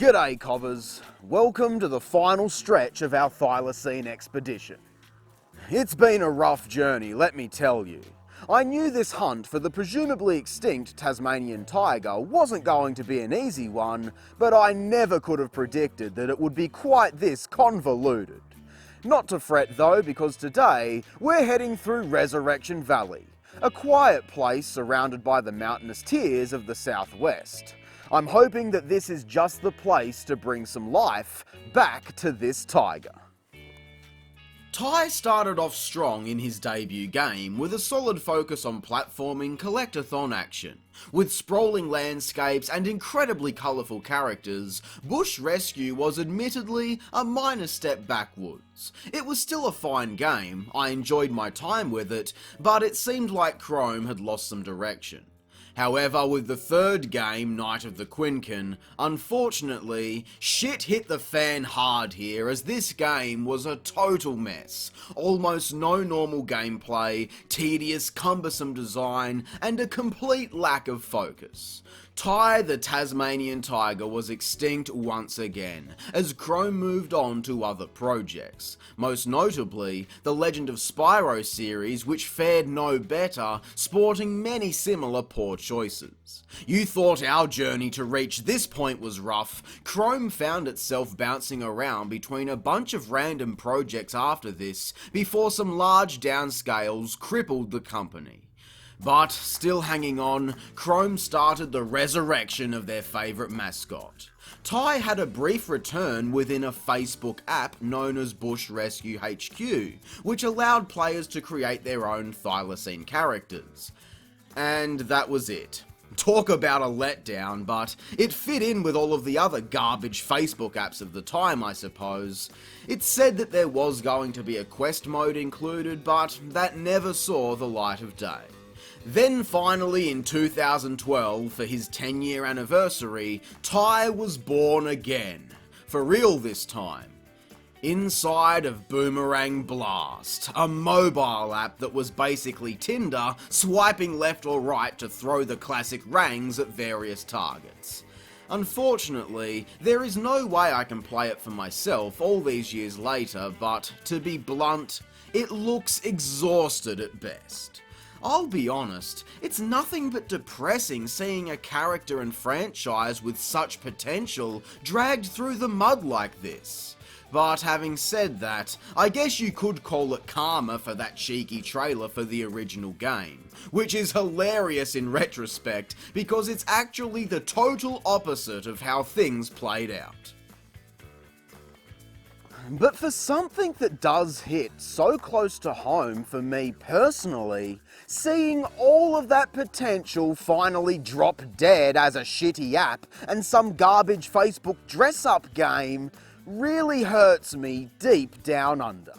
G'day cobbers, welcome to the final stretch of our Thylacine expedition. It's been a rough journey, let me tell you. I knew this hunt for the presumably extinct Tasmanian tiger wasn't going to be an easy one, but I never could have predicted that it would be quite this convoluted. Not to fret though, because today we're heading through Resurrection Valley, a quiet place surrounded by the mountainous tiers of the southwest. I'm hoping that this is just the place to bring some life back to this tiger. Ty started off strong in his debut game with a solid focus on platforming collectathon action. With sprawling landscapes and incredibly colourful characters, Bush Rescue was admittedly a minor step backwards. It was still a fine game, I enjoyed my time with it, but it seemed like Chrome had lost some direction. However, with the third game, Night of the Quincan, unfortunately, shit hit the fan hard here as this game was a total mess. Almost no normal gameplay, tedious, cumbersome design, and a complete lack of focus. Ty the Tasmanian Tiger was extinct once again, as Chrome moved on to other projects, most notably the Legend of Spyro series, which fared no better, sporting many similar poor choices. You thought our journey to reach this point was rough. Chrome found itself bouncing around between a bunch of random projects after this, before some large downscales crippled the company. But, still hanging on, Chrome started the resurrection of their favourite mascot. Ty had a brief return within a Facebook app known as Bush Rescue HQ, which allowed players to create their own Thylacine characters. And that was it. Talk about a letdown, but it fit in with all of the other garbage Facebook apps of the time, I suppose. It said that there was going to be a quest mode included, but that never saw the light of day. Then finally in 2012, for his 10-year anniversary, Ty was born again. For real this time. Inside of Boomerang Blast, a mobile app that was basically Tinder, swiping left or right to throw the classic rangs at various targets. Unfortunately, there is no way I can play it for myself all these years later, but to be blunt, it looks exhausted at best. I'll be honest, it's nothing but depressing seeing a character and franchise with such potential dragged through the mud like this. But having said that, I guess you could call it karma for that cheeky trailer for the original game, which is hilarious in retrospect because it's actually the total opposite of how things played out. But for something that does hit so close to home for me personally, seeing all of that potential finally drop dead as a shitty app and some garbage Facebook dress-up game really hurts me deep down under.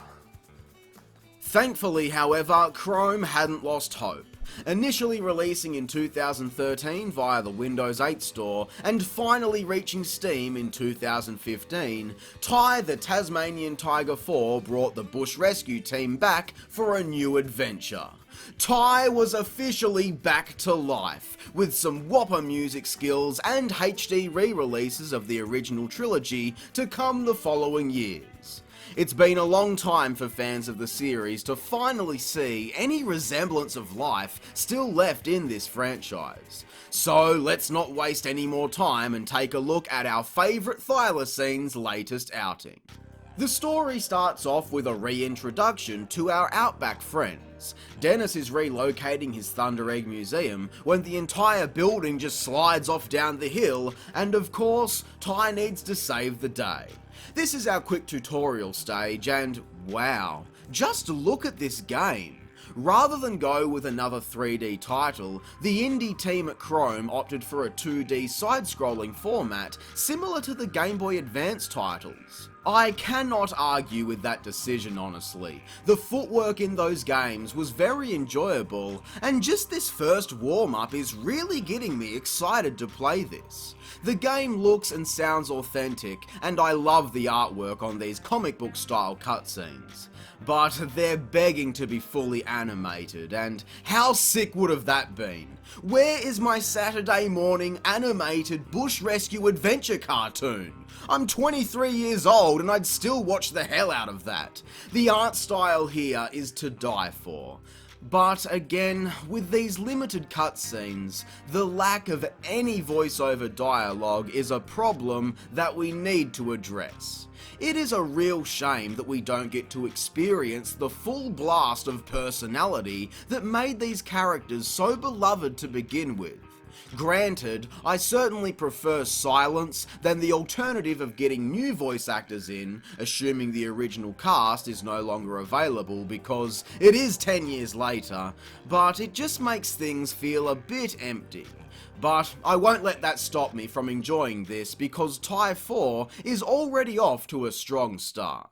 Thankfully, however, Chrome hadn't lost hope. Initially releasing in 2013 via the Windows 8 store, and finally reaching Steam in 2015, Ty the Tasmanian Tiger 4 brought the Bush Rescue team back for a new adventure. Ty was officially back to life, with some whopper music skills and HD re-releases of the original trilogy to come the following years. It's been a long time for fans of the series to finally see any resemblance of life still left in this franchise. So let's not waste any more time and take a look at our favourite Thylacine's latest outing. The story starts off with a reintroduction to our Outback friends. Dennis is relocating his Thunder Egg Museum when the entire building just slides off down the hill, and of course, Ty needs to save the day. This is our quick tutorial stage, and wow, just look at this game. Rather than go with another 3D title, the indie team at Chrome opted for a 2D side-scrolling format similar to the Game Boy Advance titles. I cannot argue with that decision, honestly. The footwork in those games was very enjoyable, and just this first warm-up is really getting me excited to play this. The game looks and sounds authentic, and I love the artwork on these comic book style cutscenes. But they're begging to be fully animated, and how sick would have that been? Where is my Saturday morning animated bush rescue adventure cartoon? I'm 23 years old and I'd still watch the hell out of that. The art style here is to die for. But again, with these limited cutscenes, the lack of any voiceover dialogue is a problem that we need to address. It is a real shame that we don't get to experience the full blast of personality that made these characters so beloved to begin with. Granted, I certainly prefer silence than the alternative of getting new voice actors in, assuming the original cast is no longer available because it is 10 years later, but it just makes things feel a bit empty. But I won't let that stop me from enjoying this because Ty 4 is already off to a strong start.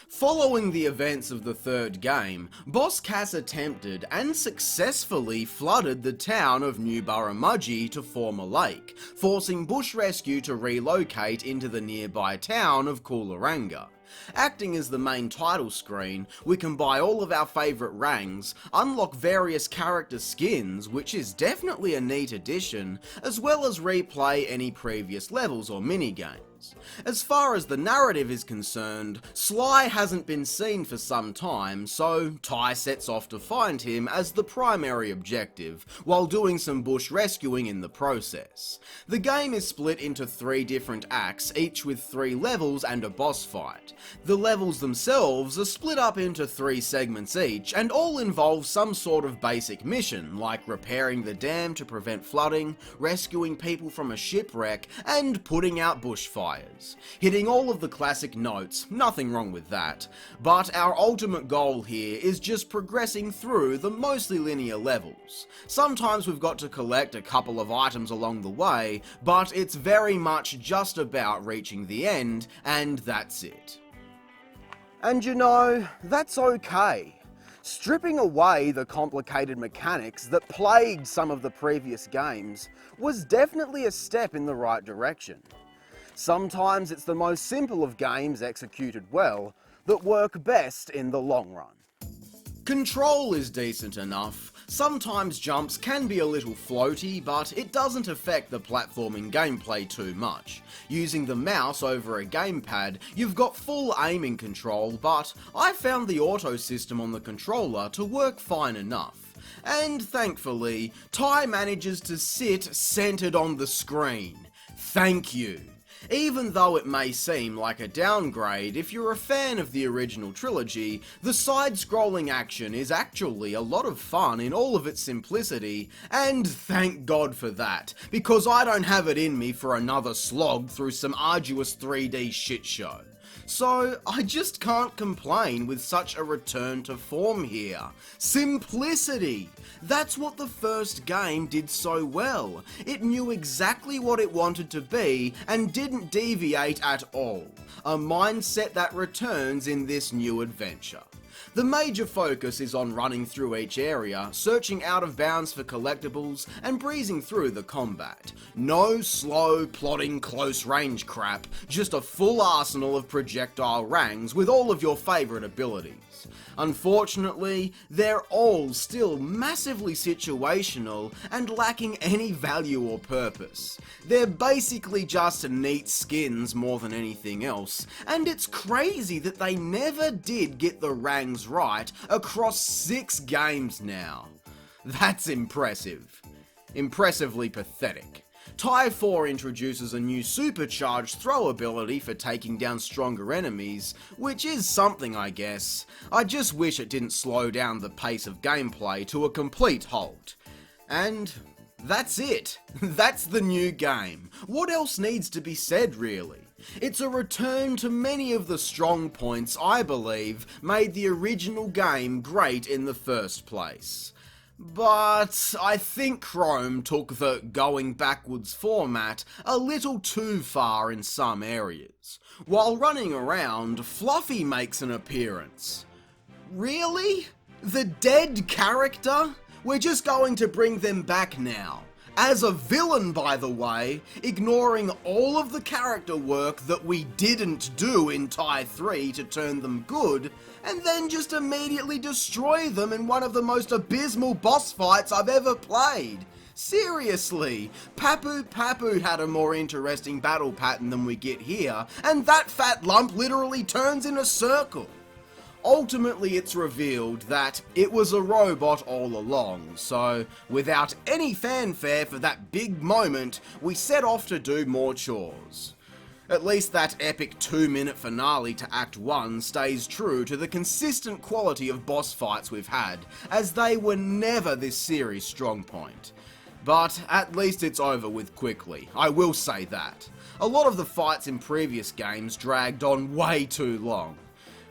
Following the events of the third game, Boss Cass attempted and successfully flooded the town of New Burramudgee to form a lake, forcing Bush Rescue to relocate into the nearby town of Coolaranga. Acting as the main title screen, we can buy all of our favourite rangs, unlock various character skins, which is definitely a neat addition, as well as replay any previous levels or minigames. As far as the narrative is concerned, Sly hasn't been seen for some time, so Ty sets off to find him as the primary objective, while doing some bush rescuing in the process. The game is split into 3 different acts, each with 3 levels and a boss fight. The levels themselves are split up into 3 segments each, and all involve some sort of basic mission, like repairing the dam to prevent flooding, rescuing people from a shipwreck, and putting out bushfires. Hitting all of the classic notes, nothing wrong with that, but our ultimate goal here is just progressing through the mostly linear levels. Sometimes we've got to collect a couple of items along the way, but it's very much just about reaching the end, and that's it. And you know, that's okay. Stripping away the complicated mechanics that plagued some of the previous games was definitely a step in the right direction. Sometimes it's the most simple of games executed well that work best in the long run. Control is decent enough. Sometimes jumps can be a little floaty, but it doesn't affect the platforming gameplay too much. Using the mouse over a gamepad, you've got full aiming control, but I found the auto system on the controller to work fine enough. And thankfully, Ty manages to sit centered on the screen. Thank you. Even though it may seem like a downgrade, if you're a fan of the original trilogy, the side-scrolling action is actually a lot of fun in all of its simplicity, and thank God for that, because I don't have it in me for another slog through some arduous 3D shitshow. So I just can't complain with such a return to form here. Simplicity! That's what the first game did so well. It knew exactly what it wanted to be and didn't deviate at all. A mindset that returns in this new adventure. The major focus is on running through each area, searching out of bounds for collectibles, and breezing through the combat. No slow, plodding, close range crap, just a full arsenal of projectile rangs with all of your favourite abilities. Unfortunately, they're all still massively situational and lacking any value or purpose. They're basically just neat skins more than anything else, and it's crazy that they never did get the rangs right across 6 games now. That's impressive. Impressively pathetic. Ty 4 introduces a new Supercharged Throw ability for taking down stronger enemies, which is something I guess. I just wish it didn't slow down the pace of gameplay to a complete halt. And that's it. That's the new game. What else needs to be said really? It's a return to many of the strong points I believe made the original game great in the first place. But I think Chrome took the going backwards format a little too far in some areas. While running around, Fluffy makes an appearance. Really? The dead character? We're just going to bring them back now. As a villain, by the way, ignoring all of the character work that we didn't do in Ty 3 to turn them good, and then just immediately destroy them in one of the most abysmal boss fights I've ever played. Seriously, Papu Papu had a more interesting battle pattern than we get here, and that fat lump literally turns in a circle. Ultimately, it's revealed that it was a robot all along, so without any fanfare for that big moment, we set off to do more chores. At least that epic 2-minute finale to Act 1 stays true to the consistent quality of boss fights we've had, as they were never this series' strong point. But at least it's over with quickly, I will say that. A lot of the fights in previous games dragged on way too long.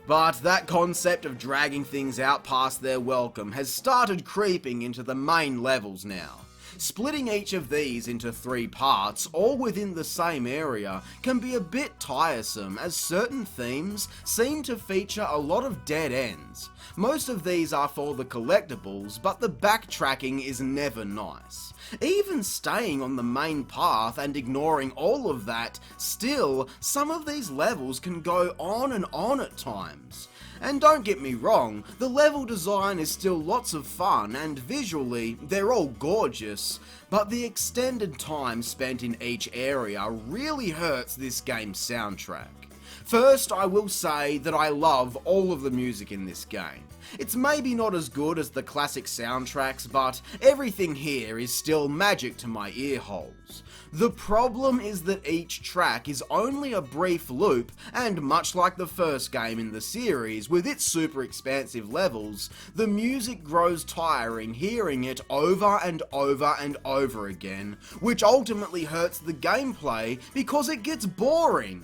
But that concept of dragging things out past their welcome has started creeping into the main levels now. Splitting each of these into 3 parts, all within the same area, can be a bit tiresome as certain themes seem to feature a lot of dead ends. Most of these are for the collectibles, but the backtracking is never nice. Even staying on the main path and ignoring all of that, still, some of these levels can go on and on at times. And don't get me wrong, the level design is still lots of fun and visually they're all gorgeous, but the extended time spent in each area really hurts this game's soundtrack. First, I will say that I love all of the music in this game. It's maybe not as good as the classic soundtracks, but everything here is still magic to my ear holes. The problem is that each track is only a brief loop, and much like the first game in the series, with its super expansive levels, the music grows tiring hearing it over and over and over again, which ultimately hurts the gameplay because it gets boring.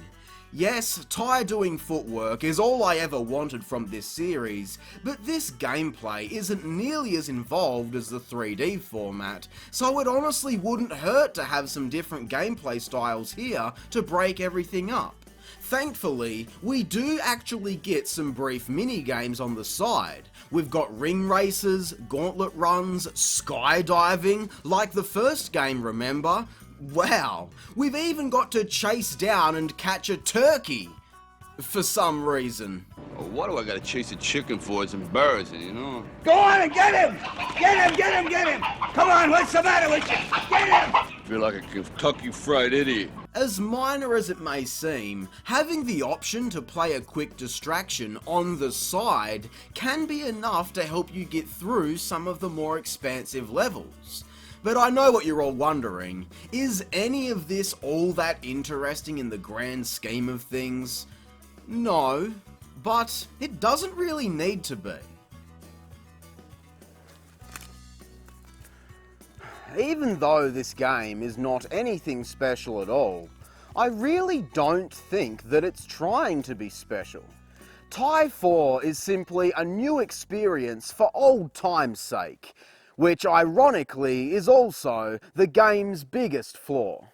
Yes, Ty doing footwork is all I ever wanted from this series, but this gameplay isn't nearly as involved as the 3D format, so it honestly wouldn't hurt to have some different gameplay styles here to break everything up. Thankfully, we do actually get some brief mini-games on the side. We've got ring races, gauntlet runs, skydiving, like the first game, remember? Wow, we've even got to chase down and catch a turkey. For some reason. Well, what do I gotta chase a chicken for? It's embarrassing, you know? Go on and get him! Get him, get him, get him! Come on, what's the matter with you? Get him! I feel like a Kentucky Fried Idiot. As minor as it may seem, having the option to play a quick distraction on the side can be enough to help you get through some of the more expansive levels. But I know what you're all wondering, is any of this all that interesting in the grand scheme of things? No, but it doesn't really need to be. Even though this game is not anything special at all, I really don't think that it's trying to be special. Ty 4 is simply a new experience for old time's sake, which ironically is also the game's biggest flaw.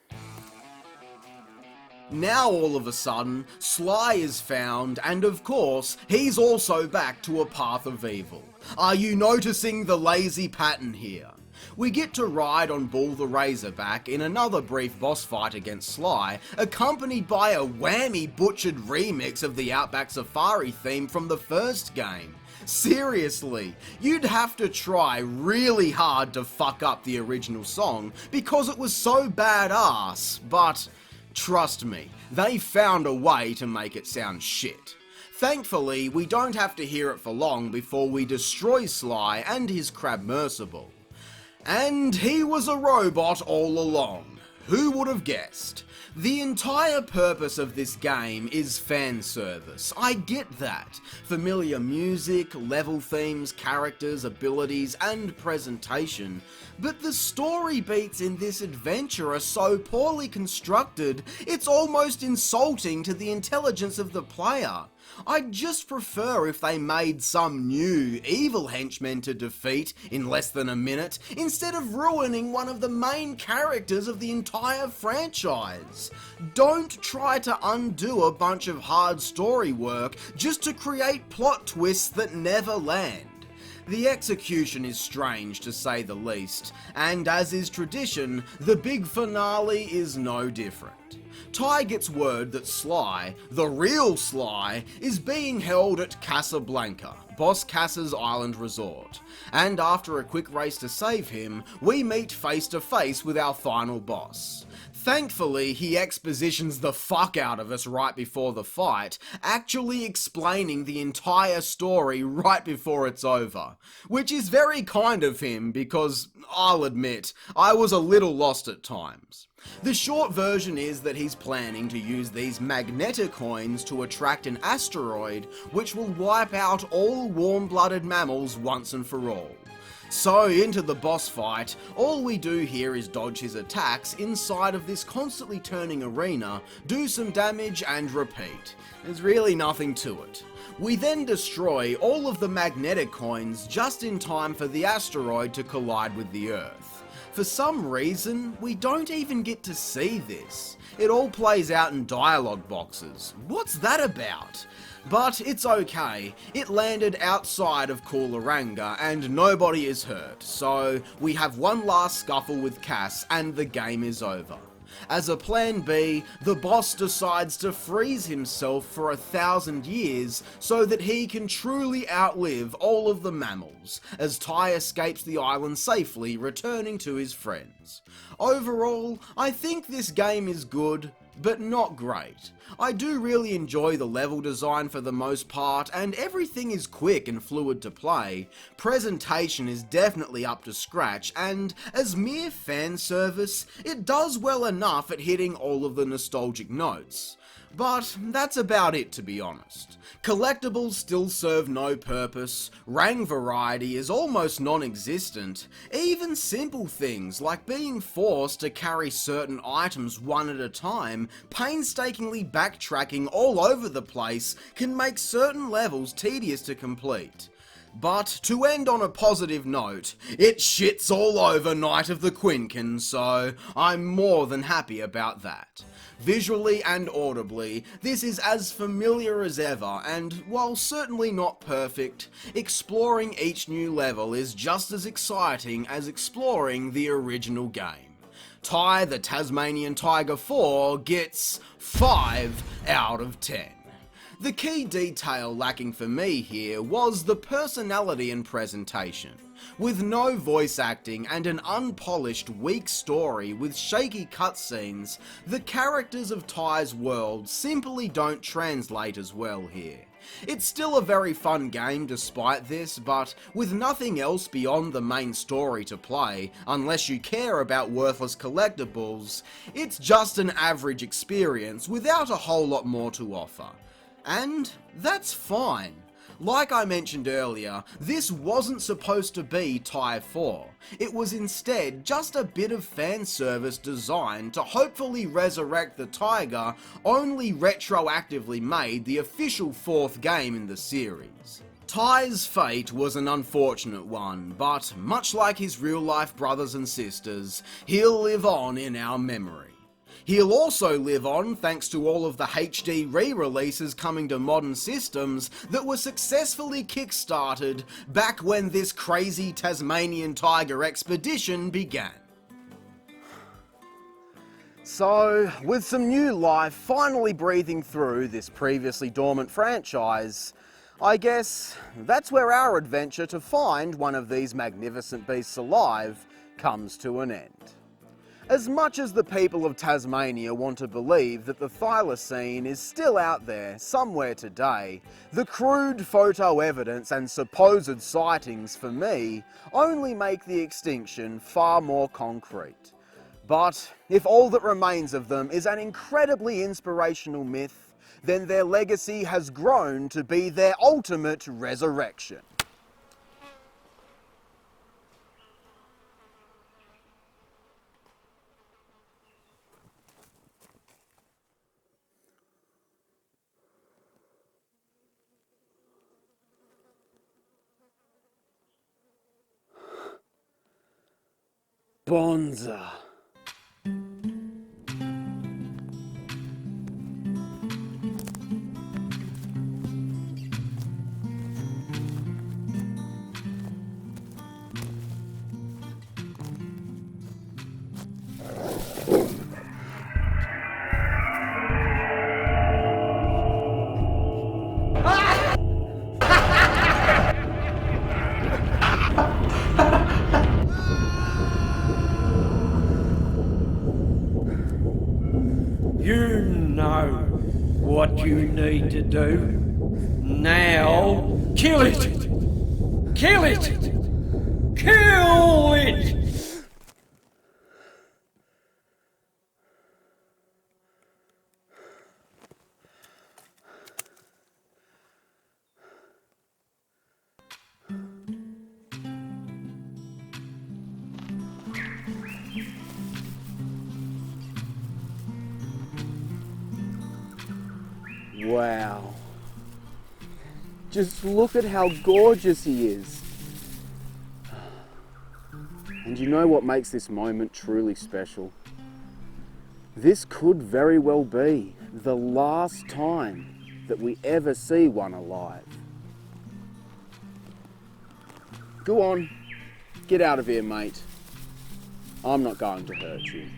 Now all of a sudden, Sly is found, and of course, he's also back to a path of evil. Are you noticing the lazy pattern here? We get to ride on Bull the Razorback in another brief boss fight against Sly, accompanied by a whammy butchered remix of the Outback Safari theme from the first game. Seriously, you'd have to try really hard to fuck up the original song because it was so badass, but trust me, they found a way to make it sound shit. Thankfully, we don't have to hear it for long before we destroy Sly and his Crab Mercible. And he was a robot all along. who would have guessed? The entire purpose of this game is fan service. I get that. Familiar music, level themes, characters, abilities, and presentation. But the story beats in this adventure are so poorly constructed, it's almost insulting to the intelligence of the player. I'd just prefer if they made some new evil henchman to defeat in less than a minute, instead of ruining one of the main characters of the entire franchise. Don't try to undo a bunch of hard story work just to create plot twists that never land. The execution is strange to say the least, and as is tradition, the big finale is no different. Ty gets word that Sly, the real Sly, is being held at Casablanca, Boss Cass's island resort, and after a quick race to save him, we meet face to face with our final boss. Thankfully, he expositions the fuck out of us right before the fight, actually explaining the entire story right before it's over. Which is very kind of him because, I'll admit, I was a little lost at times. The short version is that he's planning to use these magnetocoins to attract an asteroid which will wipe out all warm-blooded mammals once and for all. So into the boss fight, all we do here is dodge his attacks inside of this constantly turning arena, do some damage and repeat. There's really nothing to it. We then destroy all of the magnetic coins just in time for the asteroid to collide with the Earth. For some reason, we don't even get to see this. It all plays out in dialogue boxes. What's that about? But it's okay, it landed outside of Coolaranga and nobody is hurt, so we have one last scuffle with Cass and the game is over. As a plan B, the boss decides to freeze himself for 1,000 years so that he can truly outlive all of the mammals, as Ty escapes the island safely, returning to his friends. Overall, I think this game is good, but not great. I do really enjoy the level design for the most part, and everything is quick and fluid to play. Presentation is definitely up to scratch, and as mere fan service, it does well enough at hitting all of the nostalgic notes. But that's about it, to be honest. Collectibles still serve no purpose, rang variety is almost non-existent, even simple things like being forced to carry certain items one at a time, painstakingly backtracking all over the place, can make certain levels tedious to complete. But to end on a positive note, it shits all over Night of the Quinkin, so I'm more than happy about that. Visually and audibly, this is as familiar as ever, and while certainly not perfect, exploring each new level is just as exciting as exploring the original game. Ty the Tasmanian Tiger 4 gets 5 out of 10. The key detail lacking for me here was the personality and presentation. With no voice acting and an unpolished, weak story with shaky cutscenes, the characters of Ty's world simply don't translate as well here. It's still a very fun game despite this, but with nothing else beyond the main story to play, unless you care about worthless collectibles, it's just an average experience without a whole lot more to offer. And that's fine. Like I mentioned earlier, this wasn't supposed to be Ty 4. It was instead just a bit of fan service designed to hopefully resurrect the Tiger, only retroactively made the official 4th game in the series. Ty's fate was an unfortunate one, but much like his real-life brothers and sisters, he'll live on in our memory. He'll also live on thanks to all of the HD re-releases coming to modern systems that were successfully kickstarted back when this crazy Tasmanian Tiger expedition began. So, with some new life finally breathing through this previously dormant franchise, I guess that's where our adventure to find one of these magnificent beasts alive comes to an end. As much as the people of Tasmania want to believe that the Thylacine is still out there somewhere today, the crude photo evidence and supposed sightings for me only make the extinction far more concrete. But if all that remains of them is an incredibly inspirational myth, then their legacy has grown to be their ultimate resurrection. Bonza. You know what you need to do. Now, kill it! Kill it! Kill it! Wow. Just look at how gorgeous he is. And you know what makes this moment truly special? This could very well be the last time that we ever see one alive. Go on, get out of here, mate. I'm not going to hurt you.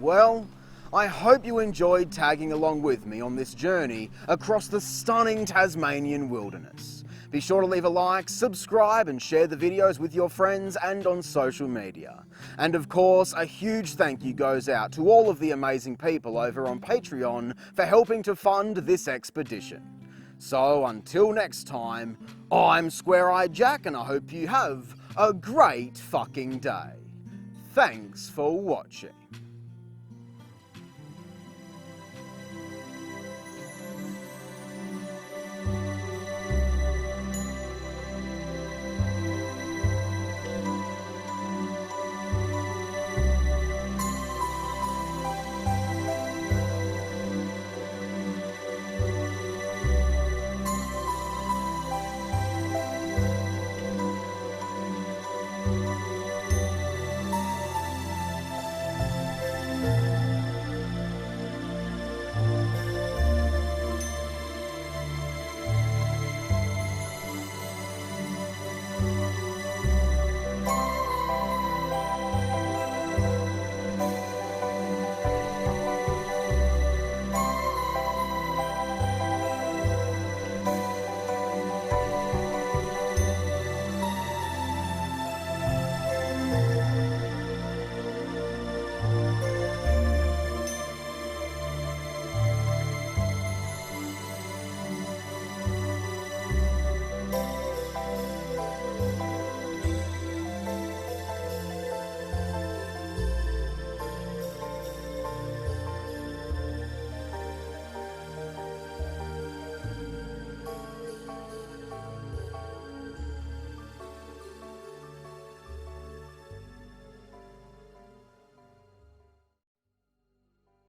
Well, I hope you enjoyed tagging along with me on this journey across the stunning Tasmanian wilderness. Be sure to leave a like, subscribe and share the videos with your friends and on social media. And of course, a huge thank you goes out to all of the amazing people over on Patreon for helping to fund this expedition. So until next time, I'm Square-Eyed Jack and I hope you have a great fucking day. Thanks for watching.